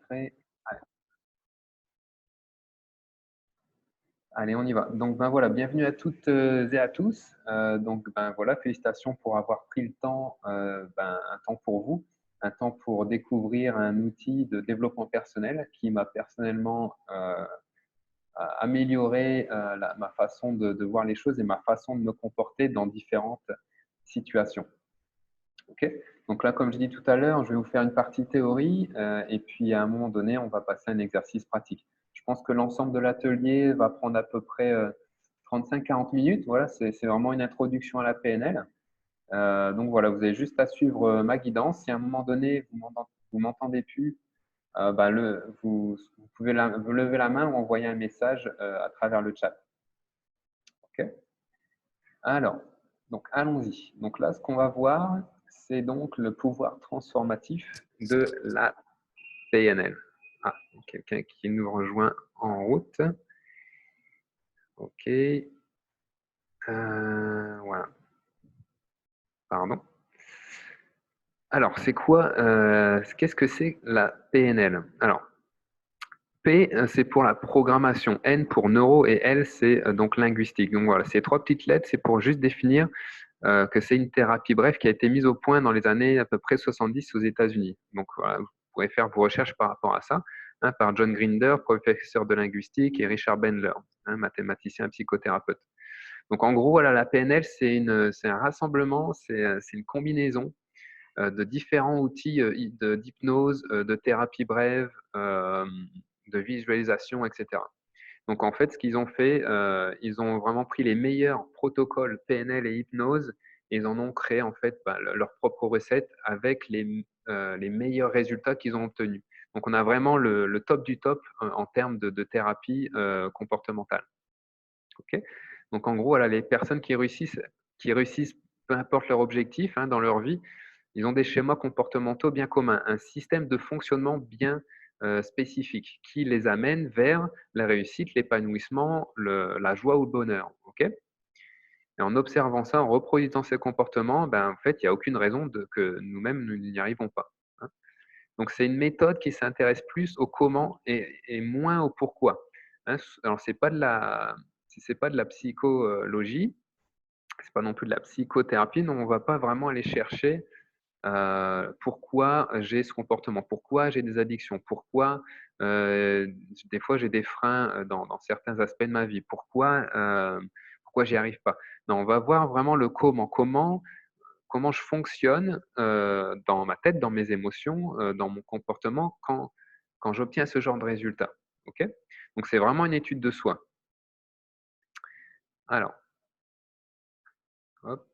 prêt? Allez, allez, on y va. Donc, ben voilà, bienvenue à toutes et à tous. Donc, ben voilà, félicitations pour avoir pris le temps, un temps pour vous, un temps pour découvrir un outil de développement personnel qui m'a personnellement amélioré ma façon de voir les choses et ma façon de me comporter dans différentes situations. Ok. Donc là, comme je dis tout à l'heure, je vais vous faire une partie théorie et puis à un moment donné, on va passer à un exercice pratique. Je pense que l'ensemble de l'atelier va prendre à peu près 35-40 minutes. Voilà, c'est vraiment une introduction à la PNL. Donc voilà, vous avez juste à suivre ma guidance. Si à un moment donné, vous m'entendez plus, vous pouvez vous lever la main ou envoyer un message à travers le chat. Ok. Alors, donc allons-y. Donc là, ce qu'on va voir, c'est donc le pouvoir transformatif de la PNL. Ah, quelqu'un qui nous rejoint en route. Ok. Voilà. Pardon. Alors, c'est quoi qu'est-ce que c'est la PNL? Alors, P, c'est pour la programmation, N pour neuro et L, c'est donc linguistique. Donc voilà, ces trois petites lettres, c'est pour juste définir que c'est une thérapie brève qui a été mise au point dans les années à peu près 70 aux États-Unis. Donc voilà, vous pourrez faire vos recherches par rapport à ça, hein, par John Grinder, professeur de linguistique, et Richard Bandler, hein, mathématicien et psychothérapeute. Donc en gros, voilà, la PNL, c'est un rassemblement, c'est une combinaison de différents outils d'hypnose, de thérapie brève, de visualisation, etc. Donc en fait, ce qu'ils ont fait, ils ont vraiment pris les meilleurs protocoles PNL et hypnose et ils en ont créé en fait leur propre recette avec les meilleurs résultats qu'ils ont obtenus. Donc on a vraiment le top du top en termes de thérapie comportementale. Ok. Donc en gros, voilà, les personnes qui réussissent, peu importe leur objectif hein, dans leur vie, ils ont des schémas comportementaux bien communs, un système de fonctionnement bien spécifique qui les amène vers la réussite, l'épanouissement, la joie ou le bonheur. Ok. Et en observant ça, en reproduisant ces comportements, ben, en fait, il n'y a aucune raison que nous-mêmes, nous n'y arrivons pas. Hein. Donc, c'est une méthode qui s'intéresse plus au comment et moins au pourquoi. Hein. Alors, c'est pas de la psychologie, c'est pas non plus de la psychothérapie, non, on va pas vraiment aller chercher pourquoi j'ai ce comportement, pourquoi j'ai des addictions, des fois j'ai des freins dans certains aspects de ma vie, pourquoi j'y arrive pas. Non, on va voir vraiment le comment je fonctionne dans ma tête, dans mes émotions, dans mon comportement quand j'obtiens ce genre de résultat. Ok. Donc c'est vraiment une étude de soi. Alors, hop.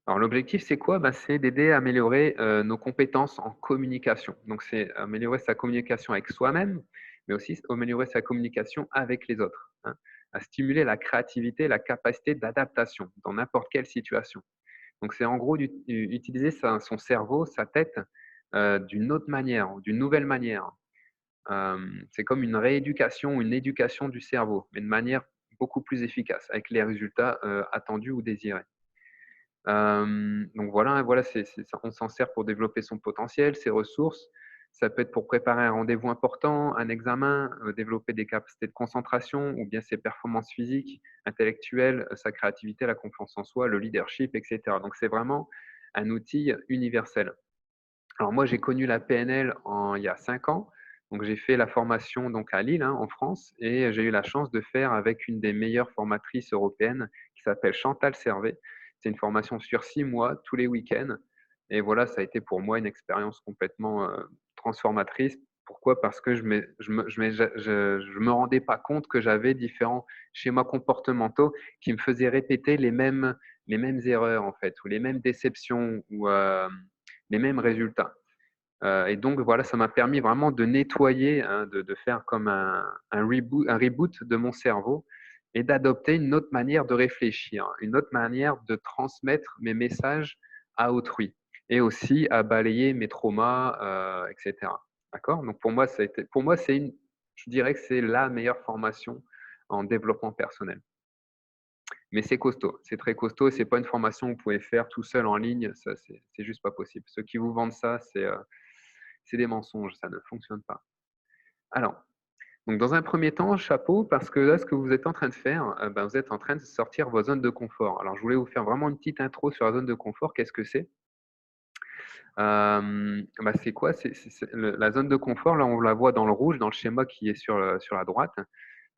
Alors l'objectif, c'est quoi? Ben, c'est d'aider à améliorer nos compétences en communication. Donc c'est améliorer sa communication avec soi-même, mais aussi améliorer sa communication avec les autres, hein, à stimuler la créativité, la capacité d'adaptation dans n'importe quelle situation. Donc c'est en gros utiliser son cerveau, sa tête, d'une autre manière, d'une nouvelle manière. C'est comme une rééducation, une éducation du cerveau, mais de manière beaucoup plus efficace, avec les résultats attendus ou désirés. Donc voilà, on s'en sert pour développer son potentiel, ses ressources. Ça peut être pour préparer un rendez-vous important, un examen, développer des capacités de concentration ou bien ses performances physiques, intellectuelles, sa créativité, la confiance en soi, le leadership, et cetera. Donc c'est vraiment un outil universel. Alors moi, j'ai connu la PNL il y a 5 ans. Donc j'ai fait la formation donc à Lille, hein, en France, et j'ai eu la chance de faire avec une des meilleures formatrices européennes qui s'appelle Chantal Servet. C'est une formation sur 6 mois, tous les week-ends. Et voilà, ça a été pour moi une expérience complètement transformatrice. Pourquoi? Parce que je me rendais pas compte que j'avais différents schémas comportementaux qui me faisaient répéter les mêmes erreurs en fait, ou les mêmes déceptions, ou les mêmes résultats. Et donc voilà, ça m'a permis vraiment de nettoyer, hein, de faire comme un reboot de mon cerveau et d'adopter une autre manière de réfléchir, une autre manière de transmettre mes messages à autrui et aussi à balayer mes traumas, et cetera. D'accord? Donc pour moi, je dirais que c'est la meilleure formation en développement personnel. Mais c'est costaud, c'est très costaud et c'est pas une formation que vous pouvez faire tout seul en ligne, ça c'est juste pas possible. Ceux qui vous vendent ça, C'est des mensonges, ça ne fonctionne pas. Alors, donc dans un premier temps, chapeau, parce que là, ce que vous êtes en train de faire, vous êtes en train de sortir vos zones de confort. Alors, je voulais vous faire vraiment une petite intro sur la zone de confort. Qu'est-ce que c'est? C'est quoi? C'est la zone de confort, là, on la voit dans le rouge, dans le schéma qui est sur la droite.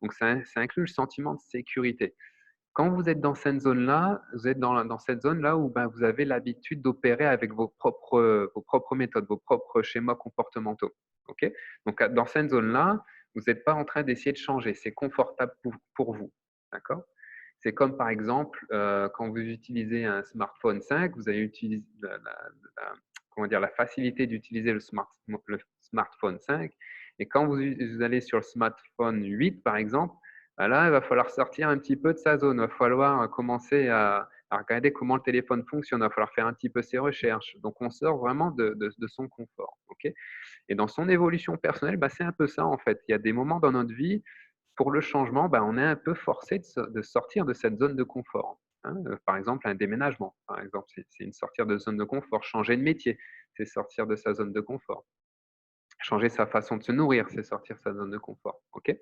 Donc ça inclut le sentiment de sécurité. Quand vous êtes dans cette zone-là, vous êtes dans cette zone-là où, vous avez l'habitude d'opérer avec vos propres méthodes, vos propres schémas comportementaux. OK? Donc dans cette zone-là, vous n'êtes pas en train d'essayer de changer, c'est confortable pour vous. D'accord? C'est comme par exemple, quand vous utilisez un smartphone 5, vous avez utilisé la comment dire? La facilité d'utiliser le smartphone 5, et quand vous allez sur le smartphone 8 par exemple, là, il va falloir sortir un petit peu de sa zone. Il va falloir commencer à regarder comment le téléphone fonctionne. Il va falloir faire un petit peu ses recherches. Donc on sort vraiment de son confort, OK? Et dans son évolution personnelle, c'est un peu ça en fait. Il y a des moments dans notre vie, pour le changement, on est un peu forcé de sortir de cette zone de confort, hein. Par exemple, un déménagement, par exemple, c'est une sortir de zone de confort. Changer de métier, c'est sortir de sa zone de confort. Changer sa façon de se nourrir, c'est sortir de sa zone de confort, OK?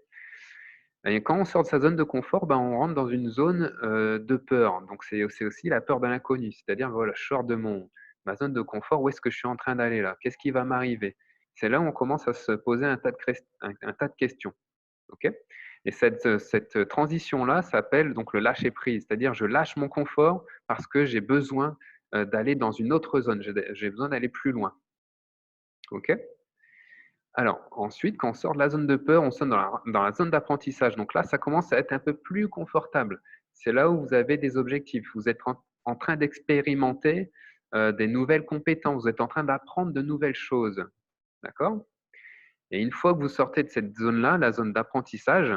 Et quand on sort de sa zone de confort, on rentre dans une zone, de peur. Donc c'est aussi la peur de l'inconnu. C'est-à-dire, voilà, je sors de ma zone de confort, où est-ce que je suis en train d'aller là? Qu'est-ce qui va m'arriver? C'est là où on commence à se poser un tas de questions, OK? Et cette transition-là s'appelle donc le lâcher prise. C'est-à-dire, je lâche mon confort parce que j'ai besoin, d'aller dans une autre zone. J'ai besoin d'aller plus loin, OK? Alors, ensuite, quand on sort de la zone de peur, on sort dans la zone d'apprentissage. Donc là, ça commence à être un peu plus confortable. C'est là où vous avez des objectifs. Vous êtes en train d'expérimenter, des nouvelles compétences. Vous êtes en train d'apprendre de nouvelles choses. D'accord? Et une fois que vous sortez de cette zone-là, la zone d'apprentissage,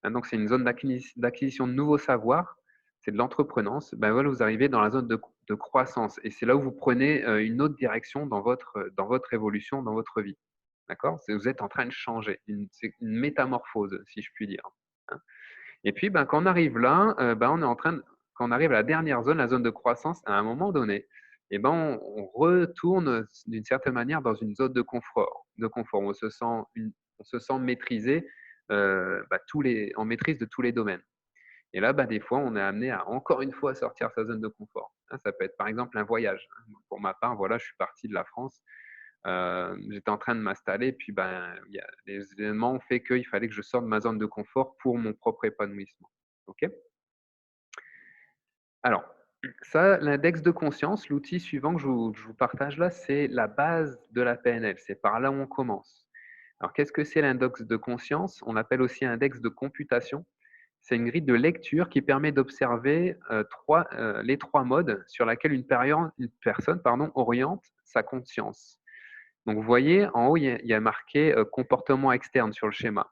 hein, donc c'est une zone d'acquisition de nouveaux savoirs, c'est de l'entreprenance, voilà, vous arrivez dans la zone de croissance, et c'est là où vous prenez, une autre direction dans votre évolution, dans votre vie. D'accord? Vous êtes en train de changer, c'est une métamorphose, si je puis dire, hein. Et puis, quand on arrive là, on est en train de quand on arrive à la dernière zone, la zone de croissance, à un moment donné, on retourne d'une certaine manière dans une zone de confort où on se sent maîtrisé, en maîtrise de tous les domaines. Et là, des fois, on est amené à encore une fois sortir sa zone de confort, hein. Ça peut être, par exemple, un voyage, hein. Pour ma part, voilà, je suis parti de la France. J'étais en train de m'installer, puis, il y a les événements ont fait qu'il fallait que je sorte de ma zone de confort pour mon propre épanouissement. OK? Alors, ça, l'index de conscience, l'outil suivant que je vous partage là, c'est la base de la PNL. C'est par là où on commence. Alors, qu'est-ce que c'est l'index de conscience? On l'appelle aussi index de computation. C'est une grille de lecture qui permet d'observer, les 3 modes sur lesquels une personne, oriente sa conscience. Donc vous voyez, en haut, il y a marqué, comportement externe sur le schéma,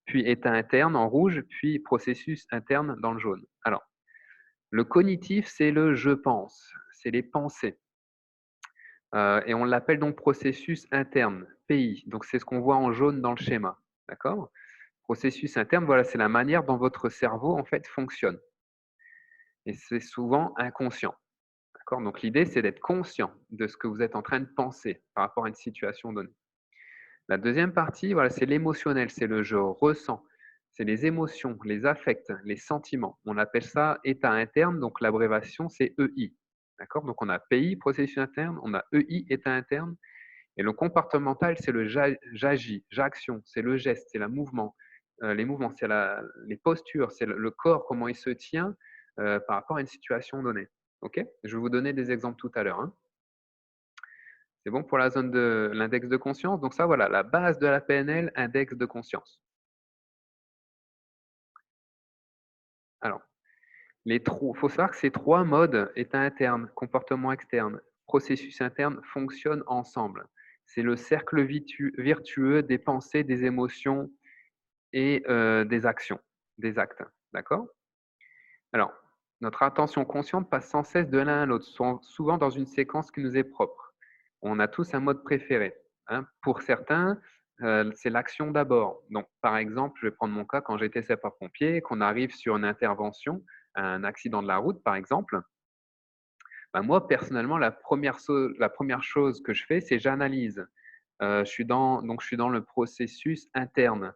puis état interne en rouge, puis processus interne dans le jaune. Alors, le cognitif, c'est le «je pense», c'est les pensées, et on l'appelle donc processus interne, PI. Donc c'est ce qu'on voit en jaune dans le schéma, d'accord? Processus interne, voilà, c'est la manière dont votre cerveau, en fait, fonctionne, et c'est souvent inconscient, d'accord? Donc l'idée, c'est d'être conscient de ce que vous êtes en train de penser par rapport à une situation donnée. La deuxième partie, voilà, c'est l'émotionnel, c'est le «je ressens». C'est les émotions, les affects, les sentiments. On appelle ça état interne, donc l'abréviation, c'est EI. D'accord? Donc on a PI, processus interne, on a EI, état interne, et le comportemental, c'est le j'agis, j'action, c'est le geste, c'est les mouvements, c'est les postures, c'est le corps, comment il se tient, par rapport à une situation donnée. OK? Je vais vous donner des exemples tout à l'heure, hein. C'est bon pour la zone de l'index de conscience? Donc ça, voilà, la base de la PNL, index de conscience. Alors, faut savoir que ces 3 modes, état interne, comportement externe, processus interne, fonctionnent ensemble. C'est le cercle virtueux des pensées, des émotions et des actions, des actes. D'accord? Alors, notre attention consciente passe sans cesse de l'un à l'autre, souvent dans une séquence qui nous est propre. On a tous un mode préféré, hein. Pour certains, c'est l'action d'abord. Donc, par exemple, je vais prendre mon cas quand j'étais sapeur-pompier, qu'on arrive sur une intervention, un accident de la route, par exemple. Moi, personnellement, la première chose que je fais, c'est j'analyse. Donc je suis dans le processus interne,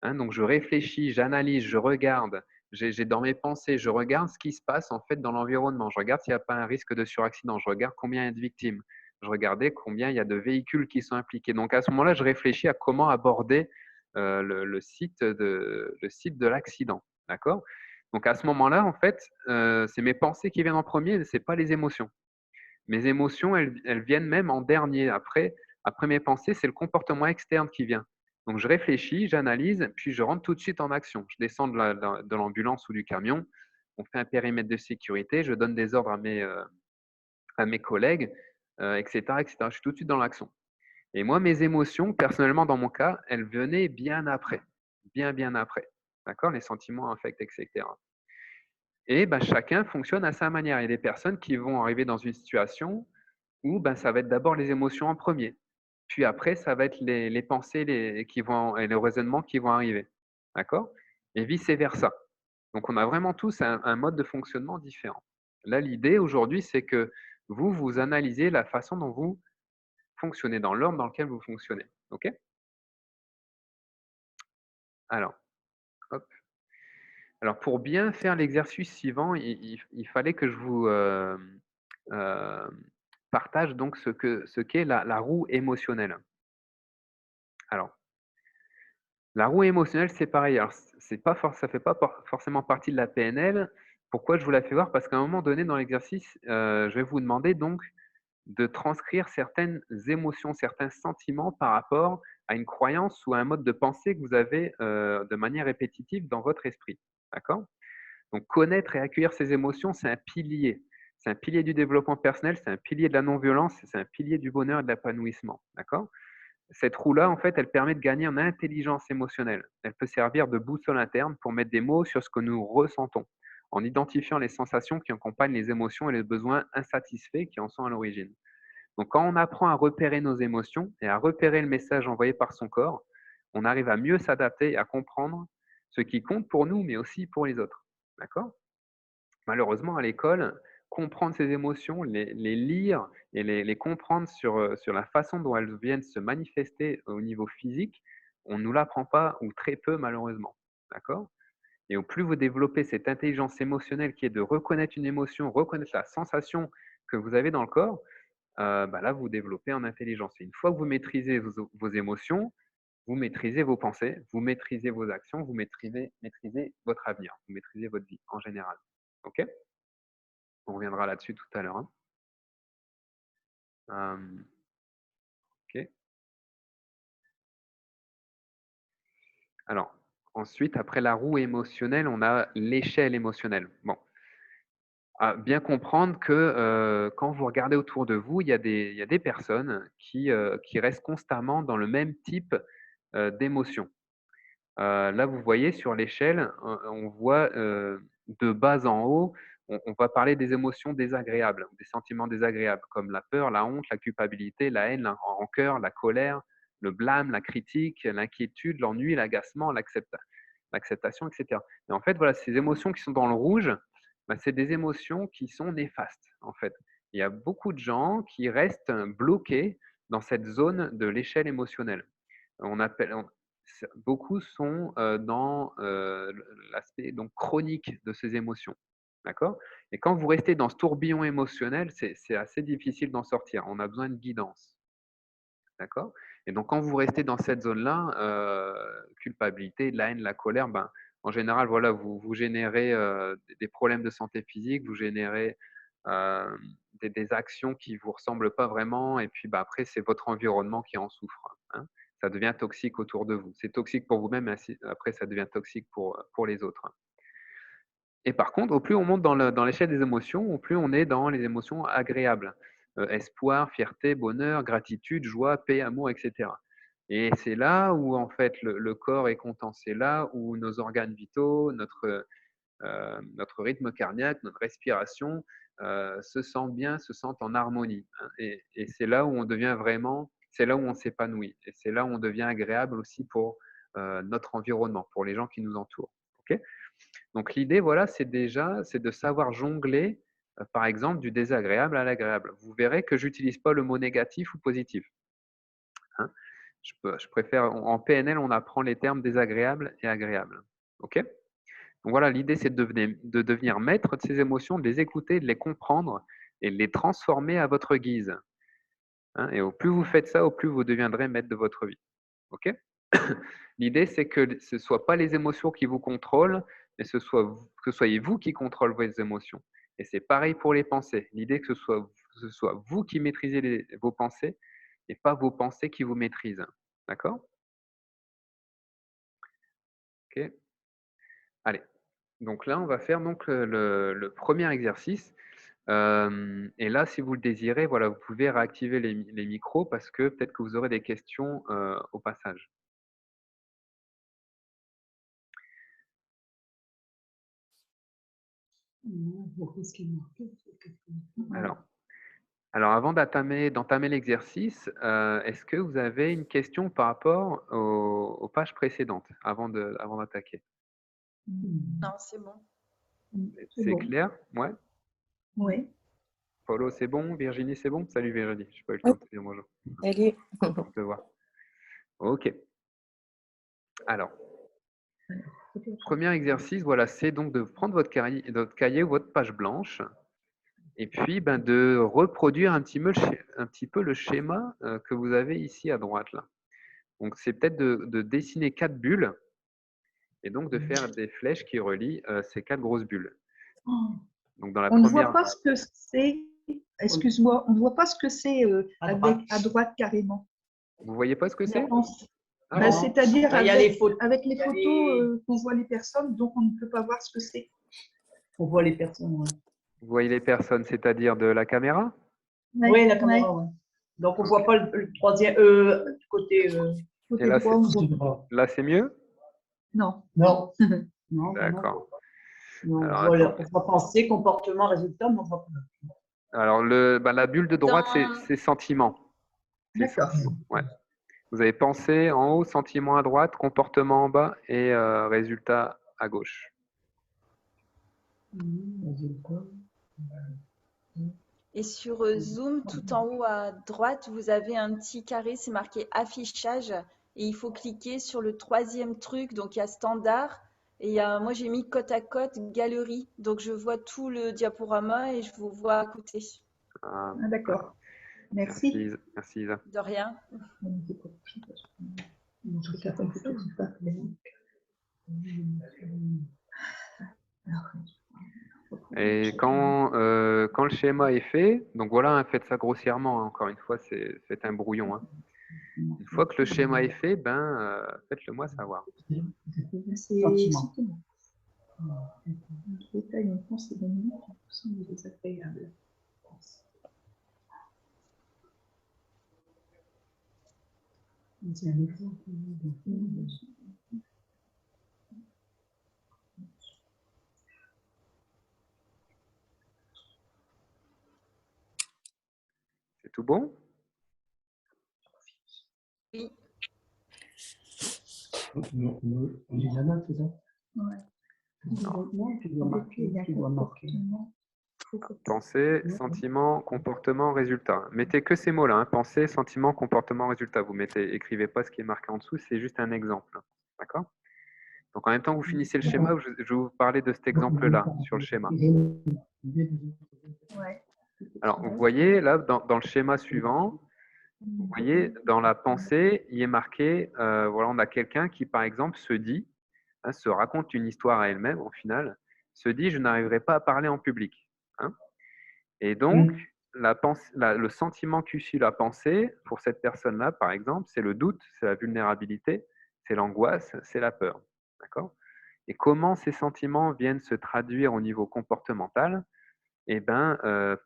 hein. Donc je réfléchis, j'analyse, je regarde, j'ai dans mes pensées, je regarde ce qui se passe en fait dans l'environnement. Je regarde s'il y a pas un risque de suraccident, je regarde combien il y a de victimes, je regardais combien il y a de véhicules qui sont impliqués. Donc à ce moment-là, je réfléchis à comment aborder, le site de l'accident, d'accord? Donc à ce moment-là, en fait, c'est mes pensées qui viennent en premier, c'est pas les émotions. Mes émotions, elles viennent même en dernier. Après mes pensées, c'est le comportement externe qui vient. Donc je réfléchis, j'analyse, puis je rentre tout de suite en action. Je descends de l'ambulance ou du camion, on fait un périmètre de sécurité, je donne des ordres à mes collègues, et cetera, et cetera. Je suis tout de suite dans l'action. Et moi, mes émotions, personnellement, dans mon cas, elles venaient bien après, bien après. D'accord? Les sentiments, affects, et cetera. Et bah, chacun fonctionne à sa manière. Il y a des personnes qui vont arriver dans une situation où ben, ça va être d'abord les émotions en premier, puis après ça va être les pensées qui vont et les raisonnements qui vont arriver. D'accord? Et vice versa. Donc on a vraiment tous un mode de fonctionnement différent. Là, l'idée aujourd'hui, c'est que vous analysez la façon dont vous fonctionnez, dans l'ordre dans lequel vous fonctionnez. OK? Alors, hop. Alors pour bien faire l'exercice suivant, il fallait que je vous, partage donc ce qu'est la roue émotionnelle. Alors, la roue émotionnelle, c'est pareil. Alors, c'est pas for ça fait pas forcément partie de la PNL. Pourquoi je vous la fais voir? Parce qu'à un moment donné dans l'exercice, je vais vous demander donc de transcrire certaines émotions, certains sentiments par rapport à une croyance ou à un mode de pensée que vous avez, de manière répétitive dans votre esprit. D'accord? Donc connaître et accueillir ces émotions, c'est un pilier. C'est un pilier du développement personnel, c'est un pilier de la non-violence, c'est un pilier du bonheur et de l'épanouissement. D'accord? Cette roue-là, en fait, elle permet de gagner en intelligence émotionnelle. Elle peut servir de boussole interne pour mettre des mots sur ce que nous ressentons, en identifiant les sensations qui accompagnent les émotions et les besoins insatisfaits qui en sont à l'origine. Donc, quand on apprend à repérer nos émotions et à repérer le message envoyé par son corps, on arrive à mieux s'adapter et à comprendre ce qui compte pour nous, mais aussi pour les autres. D'accord? Malheureusement, à l'école, comprendre ses émotions, les lire et les comprendre sur la façon dont elles viennent se manifester au niveau physique, on ne nous l'apprend pas ou très peu malheureusement. D'accord? Et au plus vous développez cette intelligence émotionnelle qui est de reconnaître une émotion, reconnaître la sensation que vous avez dans le corps, bah là, vous développez en intelligence. Et une fois que vous maîtrisez vos émotions, vous maîtrisez vos pensées, vous maîtrisez vos actions, vous maîtrisez votre avenir, vous maîtrisez votre vie en général. OK? On reviendra là-dessus tout à l'heure, hein. OK. Alors, ensuite, après la roue émotionnelle, on a l'échelle émotionnelle. Bon, à bien comprendre que, quand vous regardez autour de vous, il y a des personnes qui restent constamment dans le même type, d'émotions. Là, vous voyez sur l'échelle, on voit, de bas en haut, on va parler des émotions désagréables, des sentiments désagréables comme la peur, la honte, la culpabilité, la haine, la rancœur, la colère, le blâme, la critique, l'inquiétude, l'ennui, l'agacement, l'acceptation, et cetera. Et en fait, voilà, ces émotions qui sont dans le rouge, bah, c'est des émotions qui sont néfastes, en fait. Il y a beaucoup de gens qui restent bloqués dans cette zone de l'échelle émotionnelle. On appelle on Beaucoup sont, dans, l'aspect donc chronique de ces émotions, d'accord? Et quand vous restez dans ce tourbillon émotionnel, c'est assez difficile d'en sortir. On a besoin de guidance, d'accord? Et donc quand vous restez dans cette zone-là, culpabilité, la haine, la colère, ben, en général, voilà, vous générez, des problèmes de santé physique, vous générez, hem, des actions qui vous ressemblent pas vraiment et puis, bah, après, c'est votre environnement qui en souffre, hein. Ça devient toxique autour de vous. C'est toxique pour vous-même, ainsi après ça devient toxique pour les autres. Et par contre, au plus on monte dans l'échelle des émotions, au plus on est dans les émotions agréables. Espoir, fierté, bonheur, gratitude, joie, paix, amour, et cetera. Et c'est là où en fait le corps est content. C'est là où nos organes vitaux, notre rythme cardiaque, notre respiration, se sentent bien, se sentent en harmonie, hein. Et c'est là où on devient vraiment c'est là où on s'épanouit et c'est là où on devient agréable aussi pour, notre environnement, pour les gens qui nous entourent. OK? Donc l'idée, voilà, c'est de savoir jongler, par exemple, du désagréable à l'agréable. Vous verrez que j'utilise pas le mot négatif ou positif. hein. Je préfère, en PNL, on apprend les termes désagréables et agréables. OK? Donc voilà, l'idée, c'est de devenir maître de ces émotions, de les écouter, de les comprendre et de les transformer à votre guise. Hein, et au plus vous faites ça, au plus vous deviendrez maître de votre vie. OK? L'idée, c'est que ce ne soit pas les émotions qui vous contrôlent, mais que ce soyez vous qui contrôlez vos émotions. Et c'est pareil pour les pensées. L'idée, que ce soit vous qui maîtrisez vos pensées et pas vos pensées qui vous maîtrisent. D'accord? OK. Allez. Donc là, on va faire donc le premier exercice. Et là, si vous le désirez, voilà, vous pouvez réactiver les micros parce que peut-être que vous aurez des questions au passage. Alors, avant d'entamer l'exercice, est-ce que vous avez une question par rapport aux pages précédentes avant d'attaquer? Non, c'est bon. C'est clair? Ouais? Oui. Paulo, c'est bon? Virginie, c'est bon? Salut Virginie, je n'ai pas eu le Oui. temps de te dire bonjour. Salut. Content de te voir. OK. Alors, premier exercice, voilà, c'est donc de prendre votre cahier ou votre page blanche et puis de reproduire un petit peu le schéma que vous avez ici à droite là. Donc c'est peut-être de dessiner 4 bulles et donc de faire des flèches qui relient ces 4 grosses bulles. Donc dans la On ne première, voit pas ce que c'est. Excuse-moi, on ne voit pas ce que c'est à droite carrément. vous voyez pas ce que c'est? Ah Ben, bon? c'est-à-dire Il y a les photos. avec les photos qu'on voit les personnes, donc on ne peut pas voir ce que c'est. On voit les personnes. Ouais. Vous voyez les personnes, c'est-à-dire de la caméra? Oui, la caméra, ouais. Donc on ne voit pas le troisième côté. Et là, droit. là c'est mieux? Non. Non. Non, D'accord. non, Alors, voilà. On va penser, comportement, résultat, mais on ne voit pas. Alors la bulle de droite, c'est sentiment. C'est D'accord. sentiment, ouais. Vous avez pensée en haut, sentiment à droite, comportement en bas et résultat à gauche. Et sur Zoom, tout en haut à droite, vous avez un petit carré, c'est marqué affichage. Et il faut cliquer sur le troisième truc. Donc il y a standard. Et moi, j'ai mis côte à côte galerie. Donc je vois tout le diaporama et je vous vois à côté. Ah, Ah, d'accord. Merci. Merci Isa. De rien. Et quand le schéma est fait, donc voilà, hein, faites ça grossièrement, hein, encore une fois, c'est un brouillon. Hein. Une fois que le schéma est fait, faites-le moi savoir. C'est tout bon? Oui. Pensée, sentiment, comportement, résultat. Mettez que ces mots-là, hein, pensée, sentiment, comportement, résultat. Écrivez pas ce qui est marqué en dessous, c'est juste un exemple. D'accord? Donc en même temps que vous finissez le schéma, je vais vous parler de cet exemple-là sur le schéma. Alors, vous voyez là, dans le schéma suivant, vous voyez, dans la pensée, il est marqué, voilà, on a quelqu'un qui, par exemple, se dit, hein, se raconte une histoire à elle-même, au final, se dit, je n'arriverai pas à parler en public. Hein. Et donc, le sentiment qu'issue la pensée, pour cette personne-là, par exemple, c'est le doute, c'est la vulnérabilité, c'est l'angoisse, c'est la peur. D'accord? Et comment ces sentiments viennent se traduire au niveau comportemental?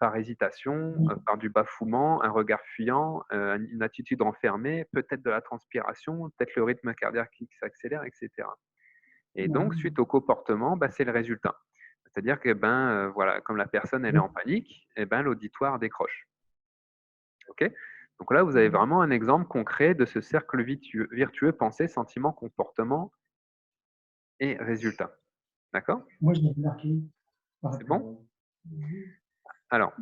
Par hésitation, par du bafouement, un regard fuyant, une attitude renfermée, peut-être de la transpiration, peut-être le rythme cardiaque qui s'accélère, etc. Et donc, suite au comportement, c'est le résultat. C'est-à-dire que, voilà, comme la personne elle est en panique, l'auditoire décroche. Ok? Donc là, vous avez vraiment un exemple concret de ce cercle virtueux pensée, sentiment, comportement et résultat. D'accord? Moi, je l'ai marqué. C'est bon? Alors,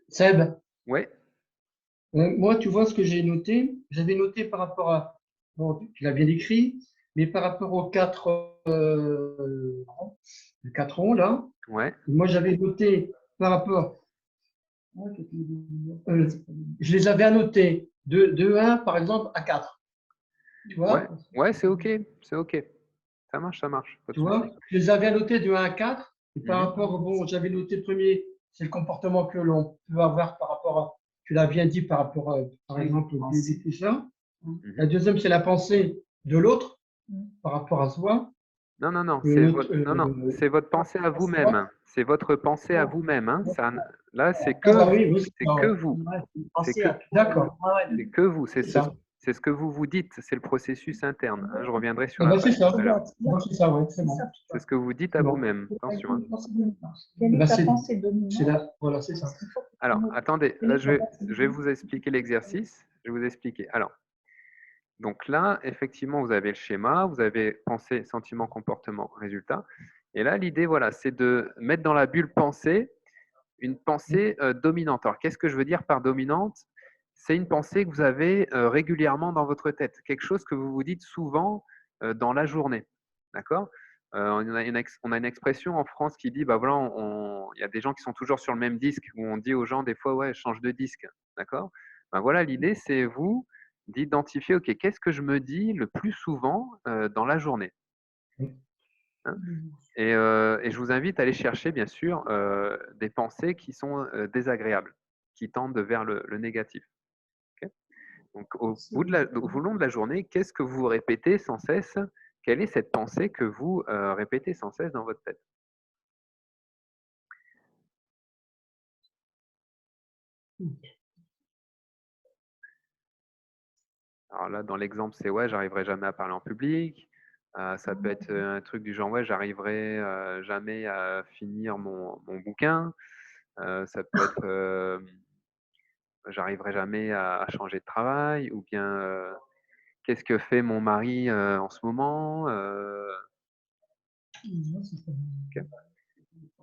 Seb, Ouais, moi, tu vois ce que j'ai noté? J'avais noté par rapport à, bon, tu l'as bien écrit, mais par rapport aux les 4 ronds, là, ouais, moi, j'avais noté par rapport, je les avais annotés de 1, par exemple, à 4. Tu ouais, vois? ouais, c'est OK, c'est OK. Ça marche, pas de Tu souci. vois? Je les avais annotés de 1 à 4. Et par Mhm. rapport, bon, j'avais noté le premier, c'est le comportement que l'on peut avoir par rapport à, tu l'as bien dit, par rapport à, par exemple, au bébé, tout ça. La Mhm. deuxième, c'est la pensée de l'autre par rapport à soi. Non, non, non, Le nôtre, non, non, c'est votre pensée à vous-même. C'est votre pensée à vous-même. Hein. Là, c'est ah bah que, oui, oui, c'est que vous. Ouais, c'est une C'est pensée que, à tout. d'accord, c'est que vous. c'est ça. C'est ce que vous vous dites. C'est le processus interne. Hein. Je reviendrai sur Ah la bah c'est phase ça. tout à l'heure. Bon, c'est ça, ouais, c'est bon. C'est ce que vous dites à C'est bon. vous-même. Attention. Hein. Quelle Bah, est ta c'est pensée dominante? là, voilà, c'est ça. Alors, attendez. Là, je vais vous expliquer l'exercice. Je vais vous expliquer. Alors, donc là, effectivement, vous avez le schéma. Vous avez pensée, sentiment, comportement, résultat. Et là, l'idée, voilà, c'est de mettre dans la bulle pensée une pensée dominante. Alors, qu'est-ce que je veux dire par dominante? C'est une pensée que vous avez régulièrement dans votre tête, quelque chose que vous vous dites souvent dans la journée. D'accord? On a une expression en France qui dit, bah voilà, il y a des gens qui sont toujours sur le même disque, où on dit aux gens des fois, ouais, change de disque. D'accord? Ben voilà, l'idée, c'est vous d'identifier, ok, qu'est-ce que je me dis le plus souvent dans la journée? Hein. Et je vous invite à aller chercher, bien sûr, des pensées qui sont désagréables, qui tendent vers le négatif. Ok. Donc, au long de la journée, qu'est-ce que vous répétez sans cesse? Quelle est cette pensée que vous répétez sans cesse dans votre tête? Alors là, dans l'exemple, c'est ouais, j'arriverai jamais à parler en public. Ça peut être un truc du genre ouais, j'arriverai jamais à finir mon bouquin. Ça peut être j'arriverai jamais à changer de travail, ou bien qu'est-ce que fait mon mari en ce moment?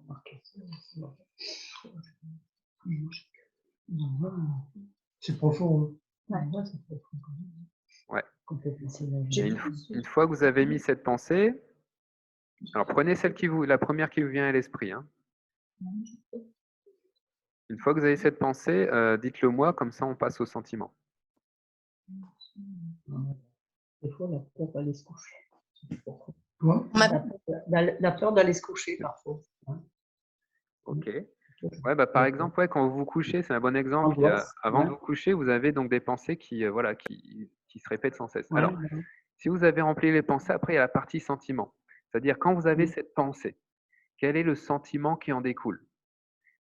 Ok. C'est profond. Ouais. J'ai Et une fois que vous avez mis cette pensée, alors prenez la première qui vous vient à l'esprit. Hein. Une fois que vous avez cette pensée, dites-le moi, comme ça on passe au sentiment. Des fois, la peur d'aller se coucher. Quoi? La peur d'aller se coucher, parfois. Ok. Ouais, bah, par exemple, ouais, quand vous vous couchez, c'est un bon exemple. Angoisse, Avant de ouais. vous coucher, vous avez donc des pensées voilà, qui se répètent sans cesse. Ouais, Alors, ouais. si vous avez rempli les pensées, après, il y a la partie sentiment. C'est-à-dire, quand vous avez cette pensée, quel est le sentiment qui en découle?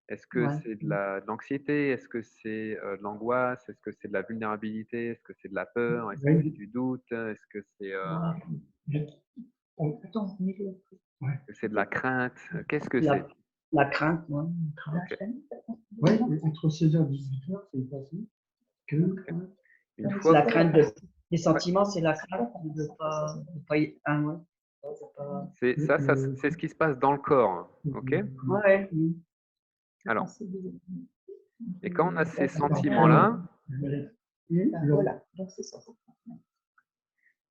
Est-ce que Ouais. c'est de l'anxiété? Est-ce que c'est de l'angoisse? Est-ce que c'est de la vulnérabilité? Est-ce que c'est de la peur? Est-ce que c'est du doute? Est-ce que c'est Attends, de la crainte? Qu'est-ce que c'est? la crainte, ouais. Ok. Oui, entre 16h et 18h, c'est facile. Une C'est fois la que crainte ouais, les sentiments, c'est la crainte de pas y. Ah, ouais. c'est ça, c'est ce qui se passe dans le corps. Ok. Ouais. Alors, et quand on a ces Ah, sentiments-là, Voilà, donc c'est ça.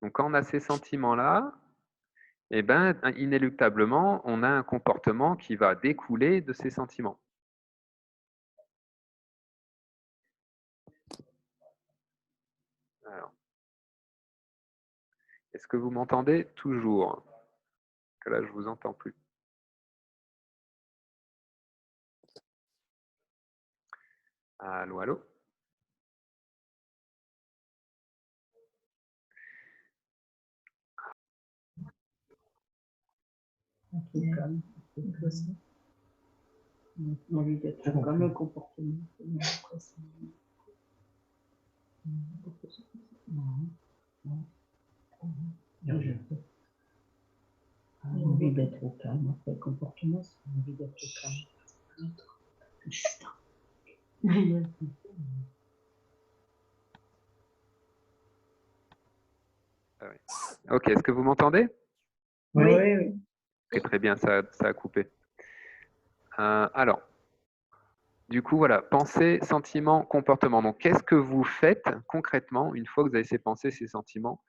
donc quand on a ces sentiments-là, eh ben, inéluctablement, on a un comportement qui va découler de ces sentiments. Alors, est-ce que vous m'entendez toujours? Parce que là, je vous entends plus. Allô, allô? Comme le comportement. Envie d'être au calme. Après, le comportement, c'est envie d'être au calme. Chut. Ah oui. Ok, est-ce que vous m'entendez? Oui, oui. Ok, très bien, ça a coupé. Alors, Du coup, voilà, pensée, sentiment, comportement. Donc, qu'est-ce que vous faites concrètement une fois que vous avez ces pensées, ces sentiments?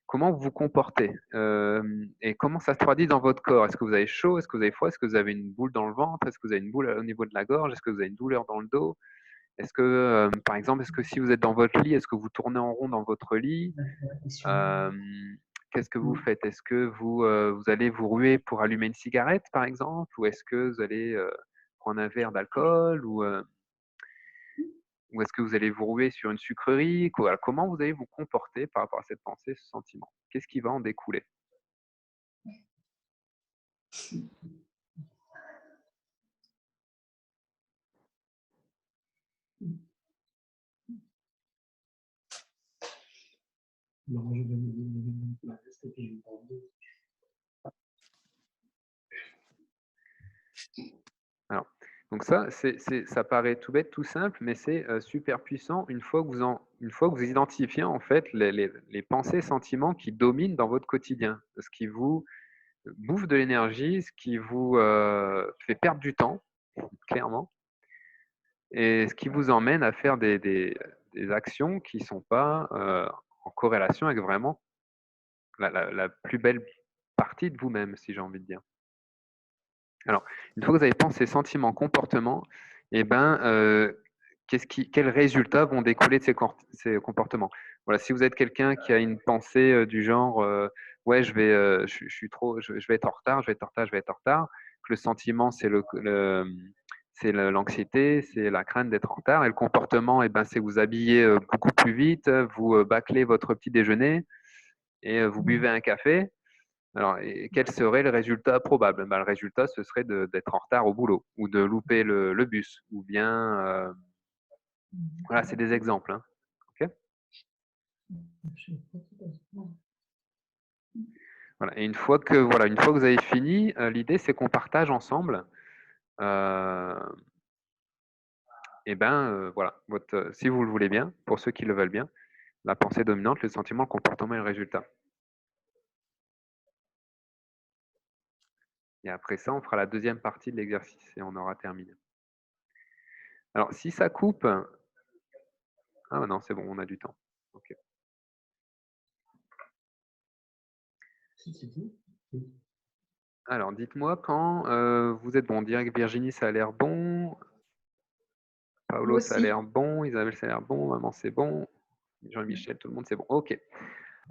Comment vous vous comportez? Et comment ça se traduit dans votre corps? Est-ce que vous avez chaud? Est-ce que vous avez froid? Est-ce que vous avez une boule dans le ventre? Est-ce que vous avez une boule au niveau de la gorge? Est-ce que vous avez une douleur dans le dos? Est-ce que, par exemple, est-ce que si vous êtes dans votre lit, est-ce que vous tournez en rond dans votre lit? Euh, Qu'est-ce que vous faites? Est-ce que vous allez vous ruer pour allumer une cigarette, par exemple? Ou est-ce que vous allez prendre un verre d'alcool? Ou est-ce que vous allez vous ruer sur une sucrerie? Voilà. Comment vous allez vous comporter par rapport à cette pensée, ce sentiment? Qu'est-ce qui va en découler? Non, je vais rester que je vais prendre. Alors, donc ça paraît tout bête, tout simple, mais c'est super puissant une fois que vous identifiez en fait les pensées, sentiments qui dominent dans votre quotidien, ce qui vous bouffe de l'énergie, ce qui vous fait perdre du temps, clairement, et ce qui vous emmène à faire des actions qui ne sont pas en corrélation avec vraiment la plus belle partie de vous-même, si j'ai envie de dire. Alors, une fois que vous avez pensé sentiments, comportements, eh ben, quels résultats vont découler de ces comportements? Voilà, si vous êtes quelqu'un qui a une pensée du genre ouais, je suis trop, je vais être en retard, je vais être en retard, je vais être en retard, que le sentiment c'est l'anxiété, c'est la crainte d'être en retard, et le comportement, eh ben, c'est vous habiller beaucoup plus vite, vous bâclez votre petit déjeuner et vous buvez un café. Alors, et quel serait le résultat probable? Ben, le résultat, ce serait d'être en retard au boulot ou de louper le bus. Ou bien, voilà, c'est des exemples. Hein. Ok. Voilà. Et une fois que vous avez fini, l'idée, c'est qu'on partage ensemble. Et ben, voilà, si vous le voulez bien, pour ceux qui le veulent bien, la pensée dominante, le sentiment, le comportement et le résultat. Et après ça, on fera la deuxième partie de l'exercice et on aura terminé. Alors, si ça coupe, ah non, c'est bon, on a du temps. Ok. Alors, dites-moi quand vous êtes bon. On dirait que Virginie, ça a l'air bon. Moi Paolo, ça a aussi. l'air bon. Isabelle, ça a l'air bon. Maman, c'est bon. Jean-Michel, tout le monde, c'est bon. OK.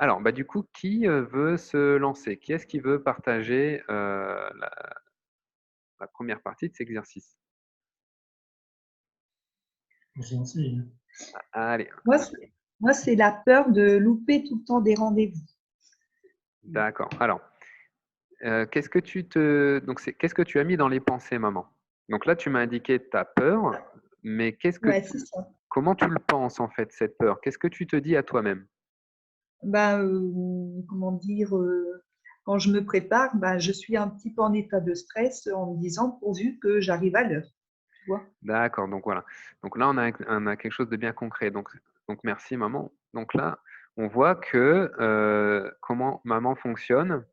Alors, bah, du coup, qui veut se lancer? Qui est-ce qui veut partager la première partie de cet exercice? Allez, Moi, c'est la peur de louper tout le temps des rendez-vous. d'accord. Alors, qu'est-ce que qu'est-ce que tu as mis dans les pensées, maman? Donc là, tu m'as indiqué ta peur, mais Ouais, c'est ça. comment tu le penses en fait, cette peur? Qu'est-ce que tu te dis à toi-même? Ben, comment dire, quand je me prépare, ben, je suis un petit peu en état de stress en me disant pourvu que j'arrive à l'heure. Tu vois? D'accord, donc voilà. Donc là, on a quelque chose de bien concret. Donc merci, maman. Donc là, on voit que comment maman fonctionne.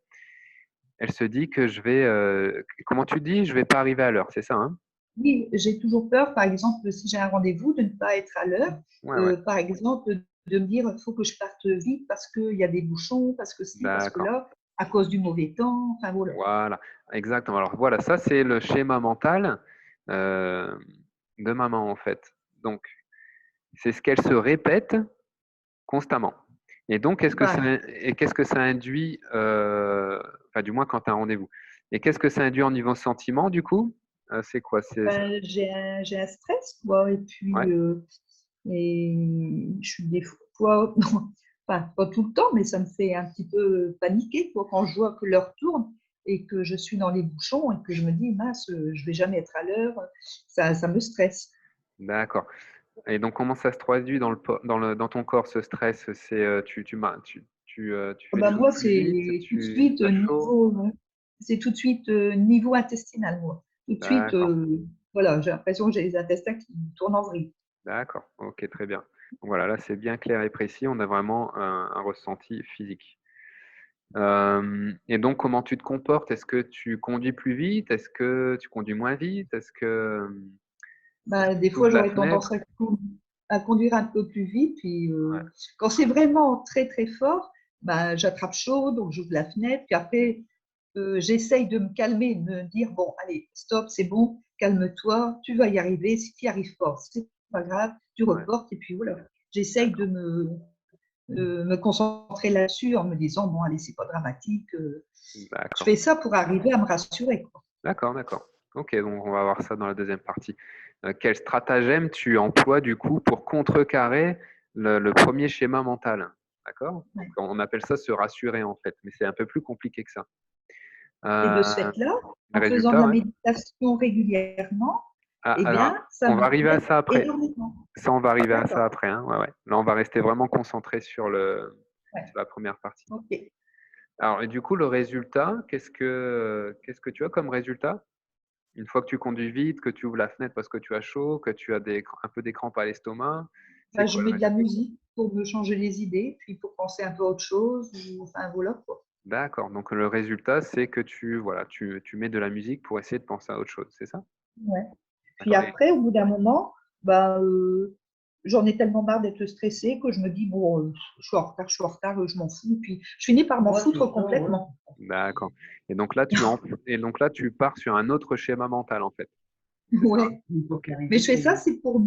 Elle se dit que comment tu dis, je vais pas arriver à l'heure, c'est ça, hein? Oui, j'ai toujours peur, par exemple, si j'ai un rendez-vous, de ne pas être à l'heure. Ouais, ouais. Par exemple, de me dire, il faut que je parte vite parce qu'il y a des bouchons, parce que ci, parce que D'accord. là, à cause du mauvais temps. Enfin, voilà. Voilà, exactement. Alors voilà, ça c'est le schéma mental euh, de maman en fait. Donc c'est ce qu'elle se répète constamment. Et donc Voilà. qu'est-ce que ça induit, enfin du moins quand tu as un rendez-vous. Et qu'est-ce que ça induit en niveau sentiment du coup? C'est quoi? Ben, j'ai un stress, quoi. Et Ouais, puis, et je suis des fois, non, enfin, pas tout le temps, mais ça me fait un petit peu paniquer, quoi, quand je vois que l'heure tourne et que je suis dans les bouchons et que je me dis, mince, je vais jamais être à l'heure. Ça me stresse. d'accord. Et donc comment ça se traduit dans ton corps ce stress? C'est tu fais les Ben, choses moi, plus vite, c'est tout de suite tu as chaud? c'est tout de suite niveau intestinal, moi. Tout de suite, D'accord. voilà, j'ai l'impression que j'ai les intestins qui tournent en vrille. D'accord, ok, très bien. Donc voilà, là c'est bien clair et précis, on a vraiment un ressenti physique. Et donc comment tu te comportes? Est-ce que tu conduis plus vite? Est-ce que tu conduis moins vite? Bah, des Tu fois, ouvres la j'aurais tendance fenêtre. à conduire un peu plus vite. Puis, Ouais. quand c'est vraiment très, très fort, bah, j'attrape chaud, donc j'ouvre la fenêtre. Puis après, j'essaye de me calmer, de me dire, bon, allez, stop, c'est bon, calme-toi, tu vas y arriver. Si tu n'y arrives pas, c'est pas grave, tu Ouais, reportes. Et puis voilà, j'essaye de d'accord. me concentrer là-dessus en me disant, bon, allez, c'est pas dramatique. Je D'accord. fais ça pour arriver à me rassurer, quoi. D'accord, d'accord. Ok, donc on va voir ça dans la deuxième partie. Quel stratagème tu emploies du coup pour contrecarrer le premier schéma mental? D'accord? Donc Ouais. on appelle ça se rassurer en fait, mais c'est un peu plus compliqué que ça. Et de ce Euh, fait-là, les en faisant de résultats, la ouais. méditation régulièrement, Ah, eh alors, bien, ça on va arriver à m'aide ça après. énormément. Ça, on va arriver à ça D'accord. après, hein. Ouais, ouais. Là, on va rester vraiment concentré sur Ouais. sur la première partie. Ok. Alors, et du coup, le résultat, qu'est-ce que tu as comme résultat? Une fois que tu conduis vite, que tu ouvres la fenêtre parce que tu as chaud, que tu as un peu des crampes à l'estomac, c'est Bah, je quoi le mets de la résultat? musique pour me changer les idées, puis pour penser un peu à autre chose. Enfin, voilà, quoi. D'accord. Donc, le résultat, c'est que voilà, tu mets de la musique pour essayer de penser à autre chose, c'est ça? Ouais. Puis D'accord. après, au bout d'un moment, bah, j'en ai tellement marre d'être stressée que je me dis, bon, je suis en retard, je m'en fous. Puis je finis par m'en Ouais, foutre c'est ça, complètement. D'accord. Et donc là, tu pars sur un autre schéma mental, en fait. C'est ça, hein? Ouais. Ok. Mais je fais ça, c'est pour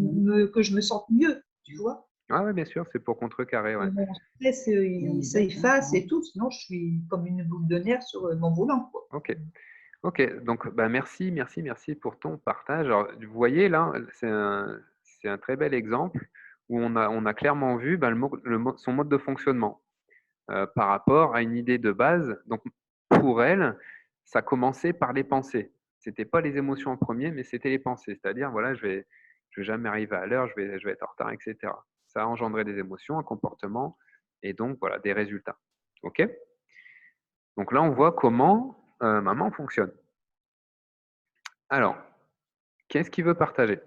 que je me sente mieux, tu vois. Ah ouais, bien sûr, c'est pour contrecarrer, Que ouais. mon stress, il s'efface et tout. Sinon, je suis comme une boule de nerfs sur mon volant, quoi. Ok. Ok, donc bah, merci pour ton partage. Alors, vous voyez là, c'est un très bel exemple où on a clairement vu bah, son mode de fonctionnement par rapport à une idée de base. Donc, pour elle, ça commençait par les pensées. C'était pas les émotions en premier, mais c'était les pensées. C'est-à-dire, voilà, je vais jamais arriver à l'heure, je vais être en retard, etc. Ça a engendré des émotions, un comportement et donc voilà, des résultats. Ok? Donc là, on voit comment maman fonctionne. Alors, qu'est-ce qu'il veut partager?